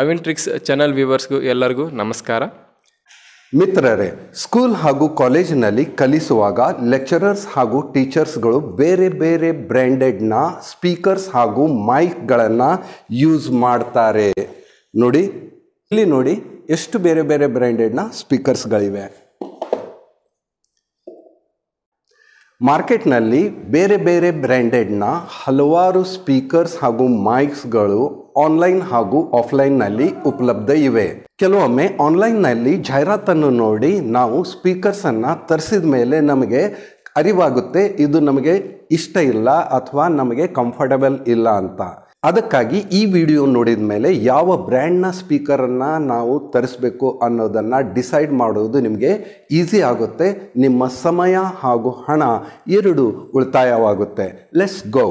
ಅವಿನ್ಟ್ರಿಕ್ಸ್ channel ವ್ಯೂವರ್ಸ್ಗೂ ಎಲ್ಲರಿಗೂ ನಮಸ್ಕಾರ. ಮಿತ್ರರೇ, ಸ್ಕೂಲ್ ಹಾಗೂ ಕಾಲೇಜಿನಲ್ಲಿ ಕಲಿಸುವಾಗ ಲೆಕ್ಚರರ್ಸ್ ಹಾಗೂ ಟೀಚರ್ಸ್ಗಳು ಬೇರೆ ಬೇರೆ ಬ್ರ್ಯಾಂಡೆಡ್ನ ಸ್ಪೀಕರ್ಸ್ ಹಾಗೂ ಮೈಕ್ಗಳನ್ನು ಯೂಸ್ ಮಾಡ್ತಾರೆ. ಇಲ್ಲಿ ನೋಡಿ ಎಷ್ಟು ಬೇರೆ ಬೇರೆ ಬ್ರ್ಯಾಂಡೆಡ್ನ ಸ್ಪೀಕರ್ಸ್ಗಳಿವೆ. ಮಾರ್ಕೆಟ್ನಲ್ಲಿ ಬೇರೆ ಬೇರೆ ಬ್ರ್ಯಾಂಡೆಡ್ನ ಹಲವಾರು ಸ್ಪೀಕರ್ಸ್ ಹಾಗೂ ಮೈಕ್ಸ್ಗಳು ಆನ್ಲೈನ್ ಹಾಗೂ ಆಫ್ಲೈನ್ನಲ್ಲಿ ಉಪಲಬ್ಧ ಇವೆ. ಕೆಲವೊಮ್ಮೆ ಆನ್ಲೈನ್ನಲ್ಲಿ ಜಾಹೀರಾತನ್ನು ನೋಡಿ ನಾವು ಸ್ಪೀಕರ್ಸನ್ನು ತರಿಸಿದ ಮೇಲೆ ನಮಗೆ ಅರಿವಾಗುತ್ತೆ ಇದು ನಮಗೆ ಇಷ್ಟ ಇಲ್ಲ ಅಥವಾ ನಮಗೆ ಕಂಫರ್ಟಬಲ್ ಇಲ್ಲ ಅಂತ. ಅದಕ್ಕಾಗಿ ಈ ವಿಡಿಯೋ ನೋಡಿದ ಮೇಲೆ ಯಾವ ಬ್ರ್ಯಾಂಡ್ನ ಸ್ಪೀಕರನ್ನು ನಾವು ತರಿಸಬೇಕು ಅನ್ನೋದನ್ನು ಡಿಸೈಡ್ ಮಾಡೋದು ನಿಮಗೆ ಈಸಿ ಆಗುತ್ತೆ. ನಿಮ್ಮ ಸಮಯ ಹಾಗೂ ಹಣ ಎರಡೂ ಉಳಿತಾಯವಾಗುತ್ತೆ. Let's go.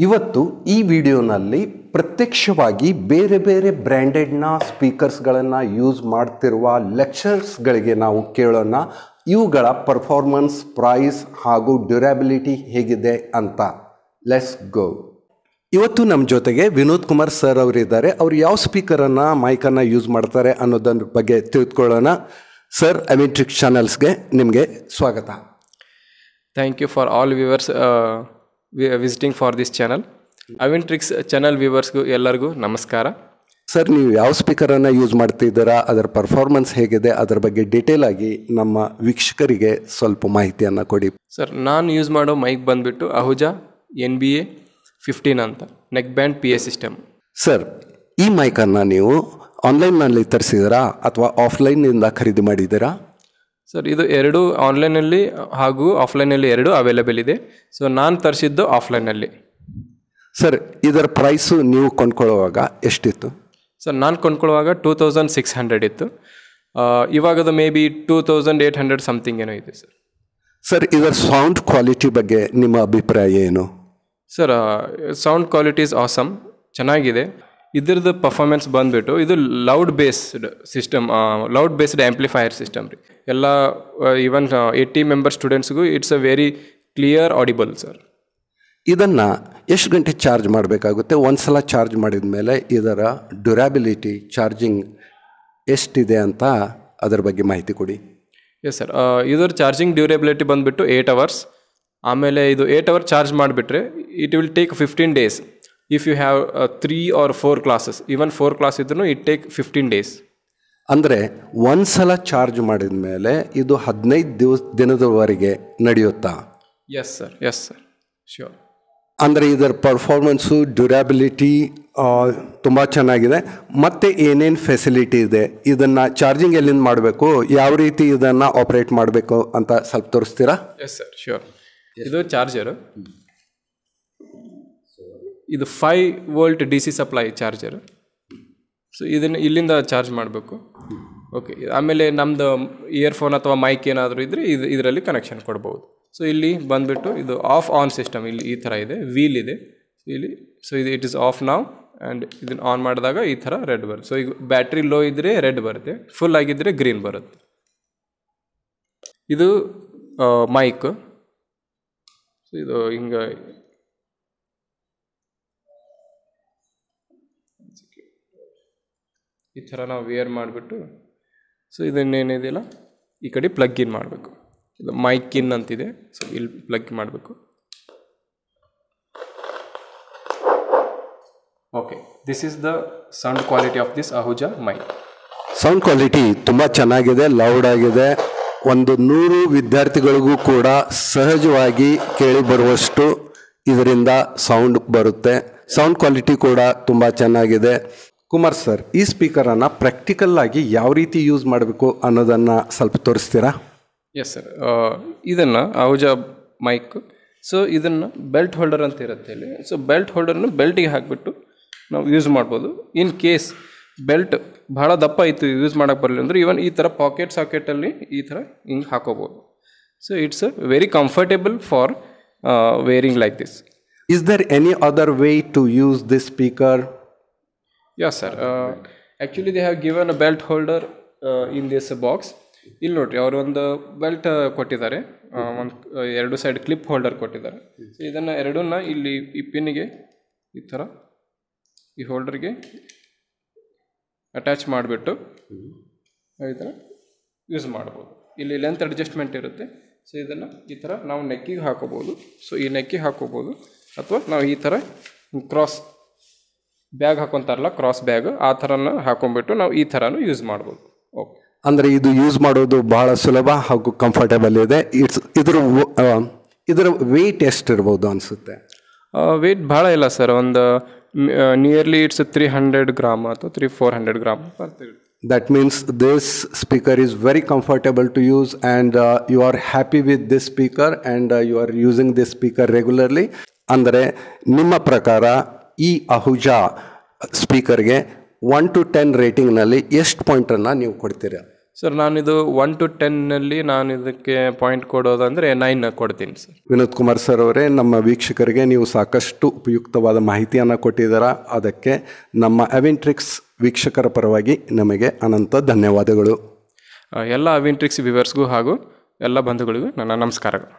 ಇವತ್ತು ಈ ವಿಡಿಯೋನಲ್ಲಿ ಪ್ರತ್ಯಕ್ಷವಾಗಿ ಬೇರೆ ಬೇರೆ ಬ್ರ್ಯಾಂಡೆಡ್ನ ಸ್ಪೀಕರ್ಸ್ಗಳನ್ನು ಯೂಸ್ ಮಾಡ್ತಿರುವ ಲೆಕ್ಚರ್ಸ್ಗಳಿಗೆ ನಾವು ಕೇಳೋಣ ಇವುಗಳ ಪರ್ಫಾರ್ಮೆನ್ಸ್, ಪ್ರೈಸ್ ಹಾಗೂ ಡ್ಯೂರಬಿಲಿಟಿ ಹೇಗಿದೆ ಅಂತ. Let's go. ಇವತ್ತು ನಮ್ಮ ಜೊತೆಗೆ ವಿನೋದ್ ಕುಮಾರ್ ಸರ್ ಅವರಿದ್ದಾರೆ. ಅವರು ಯಾವ ಸ್ಪೀಕರನ್ನು ಮೈಕನ್ನು ಯೂಸ್ ಮಾಡ್ತಾರೆ ಅನ್ನೋದರ ಬಗ್ಗೆ ತಿಳ್ಕೊಳ್ಳೋಣ. ಸರ್, ಅವಿನ್ಟ್ರಿಕ್ಸ್ ಚಾನಲ್ಸ್ಗೆ ನಿಮಗೆ ಸ್ವಾಗತ. Thank you for all viewers visiting for this channel. ಅವಿನ್ಟ್ರಿಕ್ಸ್ ಚಾನಲ್ ವ್ಯೂವರ್ಸ್ಗೂ ಎಲ್ಲರಿಗೂ ನಮಸ್ಕಾರ. ಸರ್, ನೀವು ಯಾವ ಸ್ಪೀಕರನ್ನು ಯೂಸ್ ಮಾಡ್ತಿದ್ದೀರಾ, ಅದರ ಪರ್ಫಾರ್ಮೆನ್ಸ್ ಹೇಗಿದೆ, ಅದರ ಬಗ್ಗೆ ಡೀಟೇಲ್ ಆಗಿ ನಮ್ಮ ವೀಕ್ಷಕರಿಗೆ ಸ್ವಲ್ಪ ಮಾಹಿತಿಯನ್ನು ಕೊಡಿ. ಸರ್, ನಾನು ಯೂಸ್ ಮಾಡೋ ಮೈಕ್ ಬಂದುಬಿಟ್ಟು ಅಹುಜಾ NBA 15 ಅಂತ neck band PA system. Sir, ಈ ಮೈಕನ್ನು ನೀವು ಆನ್ಲೈನ್ನಲ್ಲಿ ತರಿಸಿದ್ದೀರಾ ಅಥವಾ ಆಫ್ಲೈನ್ನಿಂದ ಖರೀದಿ ಮಾಡಿದ್ದೀರಾ? ಸರ್, ಇದು ಎರಡು ಆನ್ಲೈನಲ್ಲಿ ಹಾಗೂ ಆಫ್ಲೈನಲ್ಲಿ ಎರಡು ಅವೈಲೇಬಲ್ ಇದೆ. ಸೊ ನಾನು ತರಿಸಿದ್ದು ಆಫ್ಲೈನಲ್ಲಿ. ಸರ್, ಇದರ ಪ್ರೈಸು ನೀವು ಕೊಂಡ್ಕೊಳ್ಳುವಾಗ ಎಷ್ಟಿತ್ತು? ಸರ್, ನಾನು ಕೊಂಡ್ಕೊಳ್ಳುವಾಗ 2600 ಇತ್ತು. ಇವಾಗದು ಮೇ ಬಿ 2800 ಸಮಥಿಂಗ್ ಏನೋ ಇದೆ ಸರ್. ಸರ್, ಇದರ ಸೌಂಡ್ ಕ್ವಾಲಿಟಿ ಬಗ್ಗೆ ನಿಮ್ಮ ಅಭಿಪ್ರಾಯ ಏನು? Sir, sound quality is awesome, ಚೆನ್ನಾಗಿದೆ. ಇದ್ರದ್ದು ಪರ್ಫಾರ್ಮೆನ್ಸ್ ಬಂದುಬಿಟ್ಟು ಇದು loud based system, loud based amplifier system ರೀ. ಎಲ್ಲ ಈವನ್ 80 ಮೆಂಬರ್ ಸ್ಟೂಡೆಂಟ್ಸ್ಗೂ it's a very clear audible sir. ಇದನ್ನು ಎಷ್ಟು ಗಂಟೆ ಚಾರ್ಜ್ ಮಾಡಬೇಕಾಗುತ್ತೆ? ಒಂದು ಸಲ ಚಾರ್ಜ್ ಮಾಡಿದ ಮೇಲೆ ಇದರ ಡ್ಯೂರಬಿಲಿಟಿ, ಚಾರ್ಜಿಂಗ್ ಎಷ್ಟಿದೆ ಅಂತ ಅದರ ಬಗ್ಗೆ ಮಾಹಿತಿ ಕೊಡಿ. ಎಸ್ ಸರ್, ಇದರ ಚಾರ್ಜಿಂಗ್ ಡ್ಯೂರೇಬಿಲಿಟಿ ಬಂದುಬಿಟ್ಟು 8 hours. ಆಮೇಲೆ ಇದು 8 hours ಚಾರ್ಜ್ ಮಾಡಿಬಿಟ್ರೆ it will take 15 days. If you have 3 or 4 classes, even 4 class ಇದ್ರೂ ಇಟ್ ಟೇಕ್ 15 days. ಅಂದರೆ ಒಂದು ಸಲ ಚಾರ್ಜ್ ಮಾಡಿದ ಮೇಲೆ ಇದು 15 ದಿನದವರೆಗೆ ನಡೆಯುತ್ತಾ? Yes sir, S sir, sure. ಅಂದರೆ ಇದರ ಪರ್ಫಾರ್ಮೆನ್ಸು, ಡ್ಯೂರಬಿಲಿಟಿ ತುಂಬ ಚೆನ್ನಾಗಿದೆ. ಮತ್ತು ಏನೇನು ಫೆಸಿಲಿಟಿ ಇದೆ, ಇದನ್ನು ಚಾರ್ಜಿಂಗ್ ಎಲ್ಲಿಂದ ಮಾಡಬೇಕು, ಯಾವ ರೀತಿ ಇದನ್ನು ಆಪ್ರೇಟ್ ಮಾಡಬೇಕು ಅಂತ ಸ್ವಲ್ಪ ತೋರಿಸ್ತೀರಾ? Yes sir, sure. ಇದು ಚಾರ್ಜರು, ಇದು 5 volt DC supply charger. So ಇದನ್ನು ಇಲ್ಲಿಂದ ಚಾರ್ಜ್ ಮಾಡಬೇಕು. ಓಕೆ, ಆಮೇಲೆ ನಮ್ಮದು ಇಯರ್ಫೋನ್ ಅಥವಾ ಮೈಕ್ ಏನಾದರೂ ಇದ್ದರೆ ಇದರಲ್ಲಿ ಕನೆಕ್ಷನ್ ಕೊಡ್ಬೋದು. ಸೊ ಇಲ್ಲಿ ಬಂದುಬಿಟ್ಟು ಇದು ಆಫ್ ಆನ್ ಸಿಸ್ಟಮ್, ಇಲ್ಲಿ ಈ ಥರ ಇದೆ, ವೀಲ್ ಇದೆ ಇಲ್ಲಿ. ಸೊ ಇಟ್ ಇಸ್ ಆಫ್ ನಾವ್ ಆ್ಯಂಡ್ ಇದನ್ನು ಆನ್ ಮಾಡಿದಾಗ ಈ ಥರ ರೆಡ್ ಬರುತ್ತೆ. ಸೊ ಈಗ ಬ್ಯಾಟ್ರಿ ಲೋ ಇದ್ದರೆ ರೆಡ್ ಬರುತ್ತೆ, ಫುಲ್ ಆಗಿದ್ದರೆ ಗ್ರೀನ್ ಬರುತ್ತೆ. ಇದು ಮೈಕ್. ಸೊ ಇದು ಹಿಂಗೆ ಈ ಥರ ನಾವು ವೇರ್ ಮಾಡಿಬಿಟ್ಟು, ಸೊ ಇದನ್ನೇನಿದೆಯಲ್ಲ ಈ ಕಡೆ ಪ್ಲಗ್ ಇನ್ ಮಾಡಬೇಕು. ಇದು ಮೈಕ್ ಇನ್ ಅಂತಿದೆ, ಸೊ ಇಲ್ಲಿ ಪ್ಲಗ್ ಮಾಡಬೇಕು. Okay, this is the sound quality of this Ahuja mic. Sound quality ತುಂಬ ಚೆನ್ನಾಗಿದೆ, ಲೌಡ್ ಆಗಿದೆ. 100 ವಿದ್ಯಾರ್ಥಿಗಳಿಗೂ ಕೂಡ ಸಹಜವಾಗಿ ಕೇಳಿ ಬರುವಷ್ಟು ಇದರಿಂದ ಸೌಂಡ್ ಬರುತ್ತೆ. ಸೌಂಡ್ ಕ್ವಾಲಿಟಿ ಕೂಡ ತುಂಬ ಚೆನ್ನಾಗಿದೆ. ಕುಮಾರ್ ಸರ್, ಈ ಸ್ಪೀಕರನ್ನು ಪ್ರಾಕ್ಟಿಕಲ್ ಆಗಿ ಯಾವ ರೀತಿ ಯೂಸ್ ಮಾಡಬೇಕು ಅನ್ನೋದನ್ನು ಸ್ವಲ್ಪ ತೋರಿಸ್ತೀರಾ? ಎಸ್ ಸರ್, ಇದನ್ನು ಅಹುಜಾ ಮೈಕ್. ಸೊ ಇದನ್ನು ಬೆಲ್ಟ್ ಹೋಲ್ಡರ್ ಅಂತ ಇರುತ್ತೆ ಇಲ್ಲಿ. ಸೊ ಬೆಲ್ಟ್ ಹೋಲ್ಡರ್ನ ಬೆಲ್ಟಿಗೆ ಹಾಕಿಬಿಟ್ಟು ನಾವು ಯೂಸ್ ಮಾಡ್ಬೋದು. ಇನ್ ಕೇಸ್ ಬೆಲ್ಟ್ ಭಾಳ ದಪ್ಪ ಇತ್ತು, ಯೂಸ್ ಮಾಡೋಕ್ಕೆ ಬರಲಿಲ್ಲ ಅಂದರೆ ಈವನ್ ಈ ಥರ ಸಾಕೆಟಲ್ಲಿ ಈ ಥರ ಹಿಂಗೆ ಹಾಕೋಬೋದು. So it's very comfortable for wearing like this. Is there any other way to use this speaker? Yes sir, actually they have given a belt holder in this box. ಇಲ್ಲಿ ನೋಡ್ರಿ, ಅವರು ಒಂದು ಬೆಲ್ಟ್ ಕೊಟ್ಟಿದ್ದಾರೆ, ಒಂದು 2 ಸೈಡ್ ಕ್ಲಿಪ್ ಹೋಲ್ಡರ್ ಕೊಟ್ಟಿದ್ದಾರೆ. So ಇದನ್ನು ಎರಡನ್ನ ಇಲ್ಲಿ ಈ ಪಿನ್ನಿಗೆ ಈ ಥರ ಈ ಹೋಲ್ಡರ್ಗೆ ಅಟ್ಯಾಚ್ ಮಾಡಿಬಿಟ್ಟು ಈ ಥರ ಯೂಸ್ ಮಾಡ್ಬೋದು. ಇಲ್ಲಿ ಲೆಂತ್ ಅಡ್ಜಸ್ಟ್ಮೆಂಟ್ ಇರುತ್ತೆ. ಸೊ ಇದನ್ನು ಈ ಥರ ನಾವು ನೆಕ್ಕಿಗೆ ಹಾಕೋಬೋದು. ಸೊ ಈ ನೆಕ್ಕಿಗೆ ಹಾಕೋಬೋದು, ಅಥವಾ ನಾವು ಈ ಥರ ಕ್ರಾಸ್ ಬ್ಯಾಗ್ ಹಾಕೊತಾರಲ್ಲ, ಕ್ರಾಸ್ ಬ್ಯಾಗ್, ಆ ಥರನ ಹಾಕೊಂಡ್ಬಿಟ್ಟು ನಾವು ಈ ಥರನೂ ಯೂಸ್ ಮಾಡ್ಬೋದು. ಓಕೆ, ಅಂದರೆ ಇದು ಯೂಸ್ ಮಾಡೋದು ಬಹಳ ಸುಲಭ ಹಾಗೂ ಕಂಫರ್ಟೇಬಲ್ ಇದೆ. ಇದರ ವೆಯ್ಟ್ ಎಷ್ಟಿರ್ಬೋದು ಅನಿಸುತ್ತೆ? ವೆಯ್ಟ್ ಭಾಳ ಇಲ್ಲ ಸರ್, ಒಂದು ನಿಯರ್ಲಿ ಇಟ್ಸ್ 300 ಗ್ರಾಮ್ ಅಥವಾ 400 gram ಬರ್ತಿರುತ್ತೆ. That means this speaker is very comfortable to use, and you are happy with this speaker, and you are using this speaker regularly. ಅಂದರೆ ನಿಮ್ಮ ಪ್ರಕಾರ ಈ ಅಹುಜಾ ಸ್ಪೀಕರ್ಗೆ 1 to 10 ರೇಟಿಂಗ್ನಲ್ಲಿ ಎಷ್ಟು ಪಾಯಿಂಟನ್ನು ನೀವು ಕೊಡ್ತೀರಾ? ಸರ್, ನಾನಿದು 1 to 10ನಲ್ಲಿ ನಾನು ಇದಕ್ಕೆ ಪಾಯಿಂಟ್ ಕೊಡೋದಂದರೆ 9 ಕೊಡ್ತೀನಿ ಸರ್. ವಿನೋದ್ ಕುಮಾರ್ ಸರ್ ಅವರೇ, ನಮ್ಮ ವೀಕ್ಷಕರಿಗೆ ನೀವು ಸಾಕಷ್ಟು ಉಪಯುಕ್ತವಾದ ಮಾಹಿತಿಯನ್ನು ಕೊಟ್ಟಿದ್ದೀರಾ. ಅದಕ್ಕೆ ನಮ್ಮ ಅವಿಂಟ್ರಿಕ್ಸ್ ವೀಕ್ಷಕರ ಪರವಾಗಿ ನಮಗೆ ಅನಂತ ಧನ್ಯವಾದಗಳು. ಎಲ್ಲ ಅವಿಂಟ್ರಿಕ್ಸ್ ವ್ಯೂವರ್ಸ್ಗೂ ಹಾಗೂ ಎಲ್ಲ ಬಂಧುಗಳಿಗೂ ನನ್ನ ನಮಸ್ಕಾರಗಳು.